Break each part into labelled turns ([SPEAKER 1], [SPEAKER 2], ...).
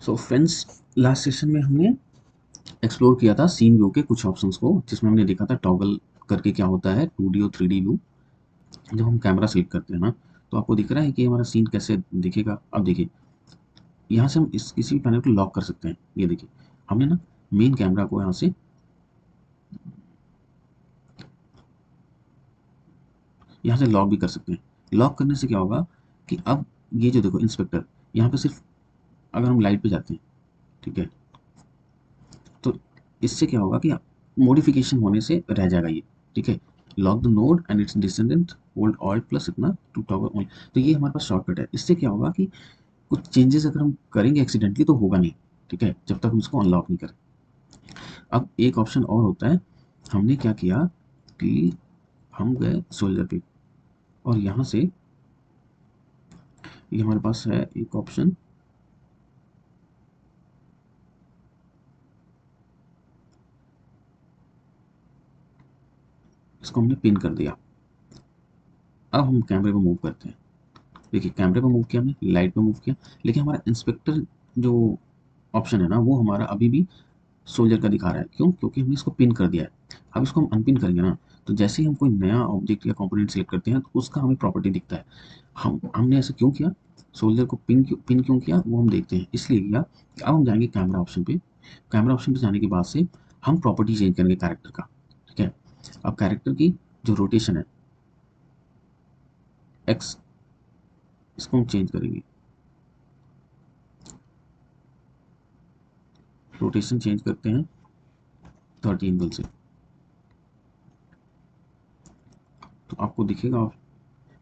[SPEAKER 1] So friends, last session में हमने explore किया था सीन व्यू के कुछ ऑप्शंस को, जिसमें हमने देखा था टॉगल करके क्या होता है 2D और 3D व्यू। जब हम कैमरा सेलेक्ट करते हैं ना, तो आपको दिख रहा है कि हमारा सीन कैसे दिखेगा। अब देखिए, यहाँ से हम इस किसी भी पैनल को लॉक कर सकते हैं। ये देखिए, हमने ना मेन कैमरा को यहाँ से लॉक भी कर सकते हैं। लॉक करने से क्या होगा कि अब ये जो देखो इंस्पेक्टर, यहाँ पे सिर्फ अगर हम लाइट पे जाते हैं, ठीक है, तो इससे क्या होगा कि मॉडिफिकेशन होने से रह जाएगा ये। ठीक है, lock the node and it's descendant, hold alt plus इतना टू टॉगल ऑन। तो ये हमारे पास शॉर्टकट है। इससे क्या होगा कि कुछ चेंजेस अगर हम करेंगे एक्सीडेंटली तो होगा नहीं। ठीक है, जब तक हम इसको अनलॉक नहीं करें। अब एक ऑप्शन और होता है। हमने क्या किया कि हम गए सोल्जर पे, और यहाँ से ये हमारे पास है एक ऑप्शन, इसको हमने पिन कर दिया। अब हम कैमरे को मूव करते हैं। देखिए, कैमरे पे मूव किया हमने, लाइट पे मूव किया, लेकिन हमारा इंस्पेक्टर जो ऑप्शन है ना, वो हमारा अभी भी सोल्जर का दिखा रहा है। क्यों? क्योंकि हमने इसको पिन कर दिया है। अब इसको हम अनपिन करेंगे ना, तो जैसे ही हम कोई नया ऑब्जेक्ट या कंपोनेंट सेलेक्ट करते हैं, तो उसका हमें प्रॉपर्टी दिखता है। हमने ऐसा क्यों किया, सोल्जर को पिन क्यों किया, वो हम देखते हैं। इसलिए किया कि अब हम जाएंगे कैमरा ऑप्शन पे। कैमरा ऑप्शन पे जाने के बाद से हम प्रॉपर्टी चेंज करेंगे कैरेक्टर का। ठीक है, अब कैरेक्टर की जो रोटेशन है एक्स, इसको हम चेंज करेंगे। रोटेशन चेंज करते हैं 30 एंगल से, तो आपको दिखेगा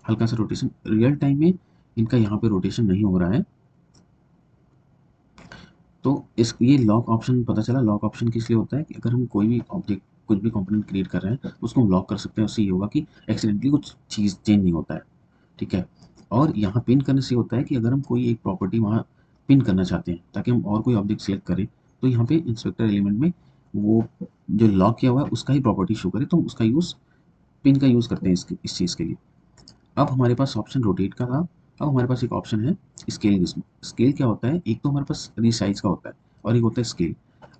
[SPEAKER 1] हल्का सा रोटेशन। रियल टाइम में इनका यहाँ पे रोटेशन नहीं हो रहा है। तो इस ये लॉक ऑप्शन पता चला। लॉक ऑप्शन किस लिए होता है कि अगर हम कोई भी ऑब्जेक्ट, कुछ भी कंपोनेंट क्रिएट कर रहे हैं, उसको हम लॉक कर सकते हैं। उससे ये होगा कि एक्सीडेंटली कुछ चीज़ चेंज नहीं होता है। ठीक है, और यहाँ पिन करने से होता है कि अगर हम कोई एक प्रॉपर्टी वहाँ पिन करना चाहते हैं ताकि हम और कोई ऑब्जेक्ट सेलेक्ट करें, तो यहाँ पे इंस्पेक्टर एलिमेंट में वो जो लॉक किया हुआ है उसका ही प्रॉपर्टी शो करे, तो हम उसका यूज़, पिन का यूज़ करते हैं इस चीज़ के लिए। अब हमारे पास ऑप्शन रोटेट का था। अब हमारे पास एक ऑप्शन है स्केल। स्केल क्या होता है, एक तो हमारे पास रिसाइज का होता है और एक होता है स्केल।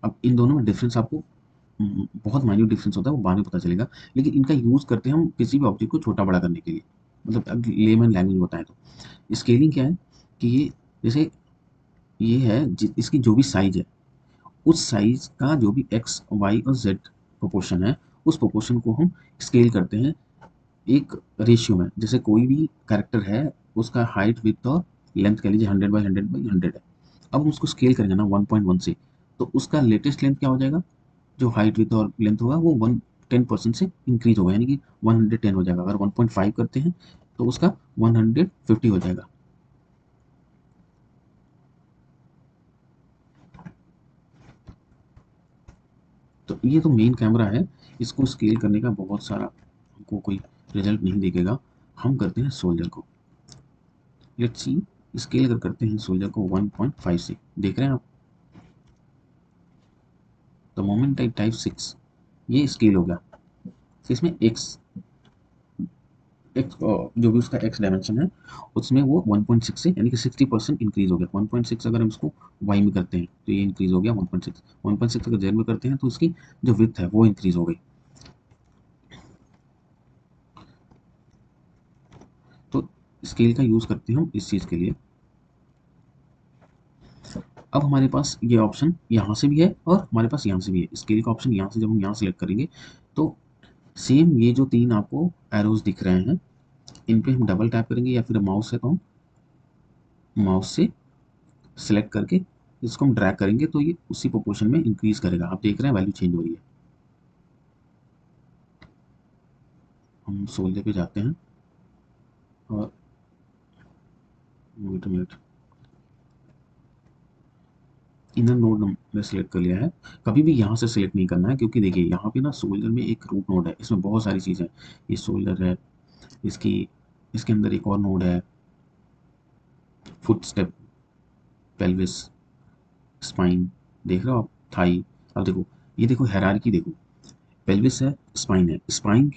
[SPEAKER 1] अब इन दोनों में डिफरेंस आपको बहुत माइन्यूट डिफरेंस होता है, वो बाद में पता चलेगा। लेकिन इनका यूज़ करते हैं हम किसी भी ऑब्जेक्ट को छोटा बड़ा करने के लिए। मतलब अब लेमन लैंग्वेज बताएं तो स्केलिंग क्या है कि ये जैसे ये है इसकी जो भी साइज है, उस साइज का जो भी एक्स वाई और जेड प्रोपोर्शन है, उस प्रोपोर्शन को हम स्केल करते हैं एक रेशियो में। जैसे कोई भी कैरेक्टर है, उसका हाइट विड्थ और लेंथ कह लीजिए 100 बाई 100 है। अब हम उसको स्केल करेंगे ना 1.1 से, तो उसका लेटेस्ट लेंथ क्या हो जाएगा, जो हाइट विड्थ और लेंथ होगा वो 10% से इंक्रीज होगा, यानी कि 110 हो जाएगा। अगर 1.5 करते हैं तो उसका 150 हो जाएगा। तो ये तो मेन कैमरा है। इसको स्केल करने का बहुत सारा हमको कोई रिजल्ट नहीं दिखेगा। हम करते हैं सोल्जर को। लेट्स सी, स्केल अगर करते हैं सोल्जर को 1.5 से, देख रहे हैं आप, द मोमेंट आई टाइप 6, ये स्केल हो गया। तो इसमें एक्स एक्स जो भी उसका एक्स डायमेंशन है, उसमें वो 1.6 से, यानी कि 60% इंक्रीज हो गया। 1.6 अगर हम इसको वाई में करते हैं तो ये इंक्रीज हो गया 1.6। 1.6 अगर जेड में करते हैं तो इसकी जो विड्थ है वो इंक्रीज हो गई। तो स्केल का यूज़ करते हैं हम इस चीज़ के लिए। अब हमारे पास ये ऑप्शन यहाँ से भी है और हमारे पास यहाँ से भी है। स्केल का ऑप्शन यहाँ से जब हम यहाँ सेलेक्ट करेंगे, तो सेम ये जो तीन आपको एरोज दिख रहे हैं, इन पे हम डबल टैप करेंगे, या फिर माउस है तो हम माउस से सेलेक्ट करके इसको हम ड्रैग करेंगे, तो ये उसी प्रोपोर्शन में इंक्रीज करेगा। आप देख रहे हैं वैल्यू चेंज हो रही है। हम सोल्जर पे जाते हैं और वेट मिनट, इनर नोड हमने सेलेक्ट कर लिया है। कभी भी यहाँ से सेलेक्ट नहीं करना है, क्योंकि देखिए यहाँ पे ना सोल्जर में एक रूट नोड है, इसमें बहुत सारी चीज़ें हैं। ये सोल्जर है, इसकी इसके अंदर एक और नोड है, फुट स्टेप, पेल्विस, स्पाइन, देख रहे हो आप, थाई। अब देखो, ये देखो हायरार्की देखो, पेल्विस है, स्पाइन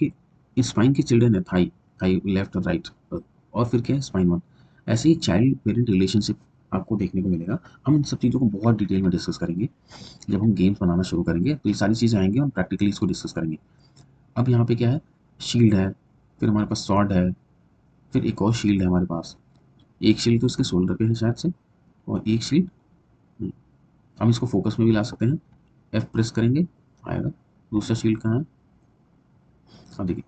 [SPEAKER 1] के चिल्ड्रन है थाई, थाई लेफ्ट और राइट, और फिर क्या है स्पाइन वन। ऐसे ही चाइल्ड पेरेंट रिलेशनशिप आपको देखने को मिलेगा। हम इन सब चीज़ों को बहुत डिटेल में डिस्कस करेंगे जब हम गेम्स बनाना शुरू करेंगे, तो ये सारी चीज़ें आएंगी और प्रैक्टिकली इसको डिस्कस करेंगे। अब यहाँ पे क्या है, शील्ड है, फिर हमारे पास स्वॉर्ड है, फिर एक और शील्ड है हमारे पास। एक शील्ड तो इसके शोल्डर पे है शायद से, और एक शील्ड हम इसको फोकस में भी ला सकते हैं। एफ प्रेस करेंगे आएगा। दूसरा शील्ड कहाँ है, अब देखिए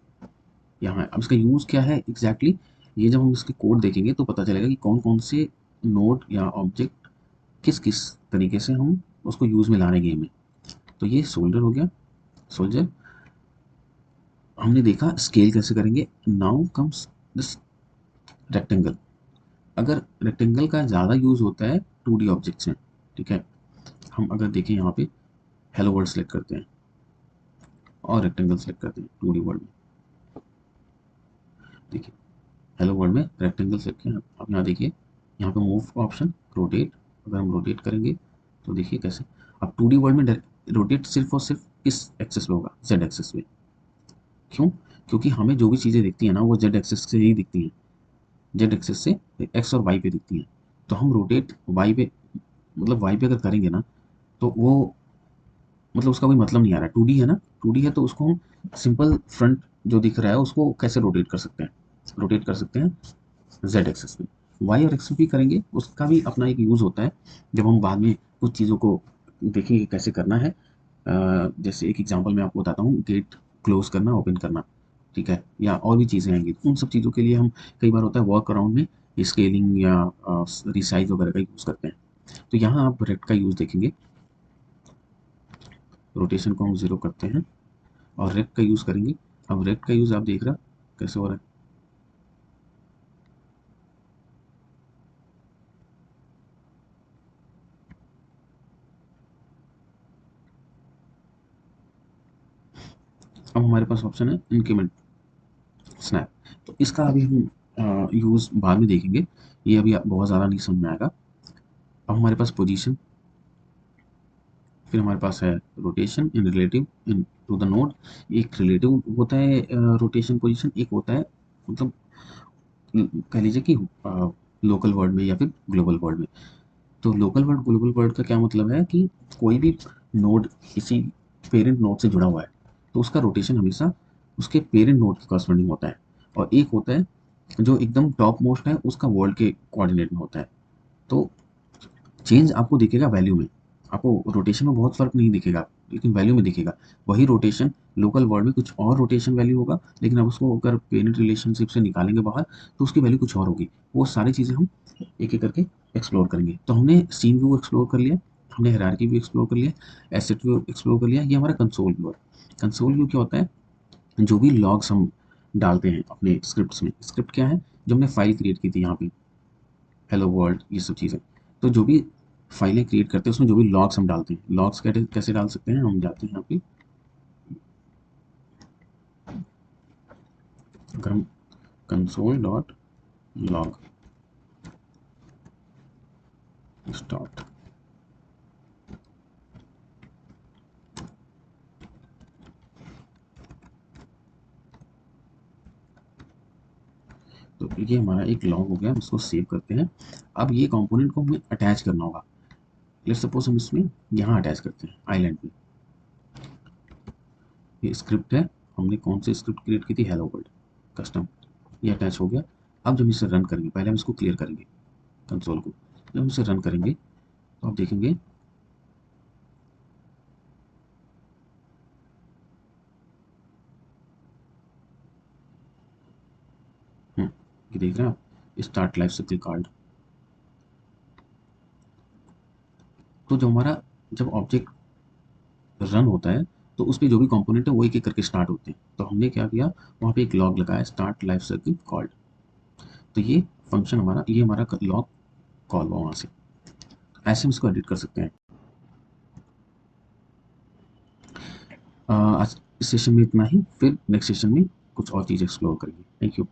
[SPEAKER 1] यहाँ है। अब इसका यूज़ क्या है एग्जैक्टली ये जब हम इसके कोड देखेंगे तो पता चलेगा कि कौन कौन से नोड या ऑब्जेक्ट किस किस तरीके से हम उसको यूज़ में ला रहे हैं गेम में। तो ये शोल्डर हो गया, सोल्जर। हमने देखा स्केल कैसे करेंगे। Now comes this rectangle. अगर रेक्टेंगल का ज़्यादा यूज़ होता है 2D ऑब्जेक्ट्स में, ठीक है। हम अगर देखें यहाँ पे हेलो वर्ल्ड सेलेक्ट करते हैं और रेक्टेंगल सेलेक्ट करते हैं 2D वर्ल्ड में, देखिए हेलो वर्ल्ड में रेक्टेंगल सेलेक्ट किया। अब यहाँ देखिए यहाँ पे मूव का ऑप्शन, रोटेट। अगर हम रोटेट करेंगे तो देखिए कैसे। अब 2D वर्ल्ड में रोटेट सिर्फ और सिर्फ किस एक्सेस पे होगा, जेड एक्सेस पे। क्यों? क्योंकि हमें जो भी चीज़ें दिखती हैं ना वो जेड एक्सेस से ही दिखती हैं, जेड एक्सेस से एक्स और वाई पे दिखती हैं। तो हम रोटेट वाई पे, मतलब वाई पे अगर करेंगे ना तो वो मतलब उसका कोई मतलब नहीं आ रहा है। 2D है ना, 2D है तो उसको हम सिंपल फ्रंट जो दिख रहा है उसको कैसे रोटेट कर सकते हैं, रोटेट कर सकते हैं जेड एक्सेस पे। वाई और एक्सेस भी करेंगे, उसका भी अपना एक यूज़ होता है जब हम बाद में कुछ चीज़ों को देखेंगे कैसे करना है। जैसे एक एग्जांपल मैं आपको बताता हूँ, गेट क्लोज करना ओपन करना, ठीक है, या और भी चीज़ें आएंगी। उन सब चीज़ों के लिए हम कई बार होता है वर्क अराउंड में स्केलिंग या रिसाइज वगैरह का यूज़ करते हैं। तो यहाँ आप रेक्ट का यूज़ देखेंगे। रोटेशन को हम 0 करते हैं और रेक्ट का यूज़ करेंगे। अब रेक्ट का यूज़ आप देख रहा कैसे हो रहा है। अब हमारे पास ऑप्शन है इंक्रीमेंट स्नैप। तो इसका अभी हम यूज़ बाद में देखेंगे, ये अभी बहुत ज़्यादा नहीं समझ में आएगा। अब हमारे पास पोजीशन, फिर हमारे पास है rotation in relative into the node. एक रिलेटिव होता है रोटेशन पोजीशन, एक होता है मतलब कह लीजिए कि लोकल वर्ड में या फिर ग्लोबल वर्ड में। तो लोकल वर्ड ग्लोबल वर्ड का क्या मतलब है कि कोई भी नोड किसी पेरेंट नोड से जुड़ा हुआ है तो उसका रोटेशन हमेशा उसके पेरेंट नोड के कॉरस्पॉन्डिंग होता है। और एक होता है जो एकदम टॉप मोस्ट है, उसका वर्ल्ड के कोऑर्डिनेट में होता है। तो चेंज आपको दिखेगा वैल्यू में, आपको रोटेशन में बहुत फर्क नहीं दिखेगा लेकिन वैल्यू में दिखेगा। वही रोटेशन लोकल वर्ड में कुछ और रोटेशन वैल्यू होगा, लेकिन अब उसको अगर पेरेंट रिलेशनशिप से निकालेंगे बाहर तो उसकी वैल्यू कुछ और होगी। वो सारी चीज़ें हम एक एक करके एक्सप्लोर करेंगे। तो हमने सीन व्यू एक्सप्लोर कर लिया, हमने हायरार्की व्यू एक्सप्लोर कर लिया, एसेट व्यू एक्सप्लोर कर लिया। ये हमारा कंसोल व्यू है। कंसोल व्यू क्या होता है, जो भी लॉग्स हम डालते हैं अपने स्क्रिप्ट्स में। स्क्रिप्ट क्या है, जो हमने फाइल क्रिएट की थी यहाँ पे हेलो वर्ल्ड, ये सब चीज़ें। तो जो भी फाइलें क्रिएट करते हैं उसमें जो भी लॉग्स हम डालते हैं, लॉग्स कैसे कैसे डाल सकते हैं, हम जाते हैं यहाँ पे। अगर हम कंसोल डॉट लॉग स्टार्ट, तो ये हमारा एक लॉग हो गया, हम इसको सेव करते हैं। अब ये कंपोनेंट को हमें अटैच करना होगा। लेट्स सपोज हम इसमें यहाँ अटैच करते हैं आइलैंड पे। ये स्क्रिप्ट है, हमने कौन सी स्क्रिप्ट क्रिएट की थी, हेलो वर्ल्ड कस्टम। ये अटैच हो गया। अब जब इसे रन करेंगे, पहले हम इसको क्लियर करेंगे कंसोल को। जब हम इसे रन करेंगे तो आप देखेंगे ये देख रहे हैं आप, स्टार्ट लाइफ साइकिल कार्ड। तो जो हमारा जब ऑब्जेक्ट रन होता है तो उस पे जो भी कंपोनेंट है वो एक एक करके स्टार्ट होते हैं। तो हमने क्या किया, वहाँ पे एक लॉग लगाया स्टार्ट लाइफ साइकिल कॉल्ड। तो ये फंक्शन हमारा, ये हमारा लॉग कॉल हुआ वहाँ से। ऐसे हम इसको एडिट कर सकते हैं। आज इस सेशन में इतना ही, फिर नेक्स्ट सेशन में कुछ और चीज़ एक्सप्लोर करेंगे। Thank you.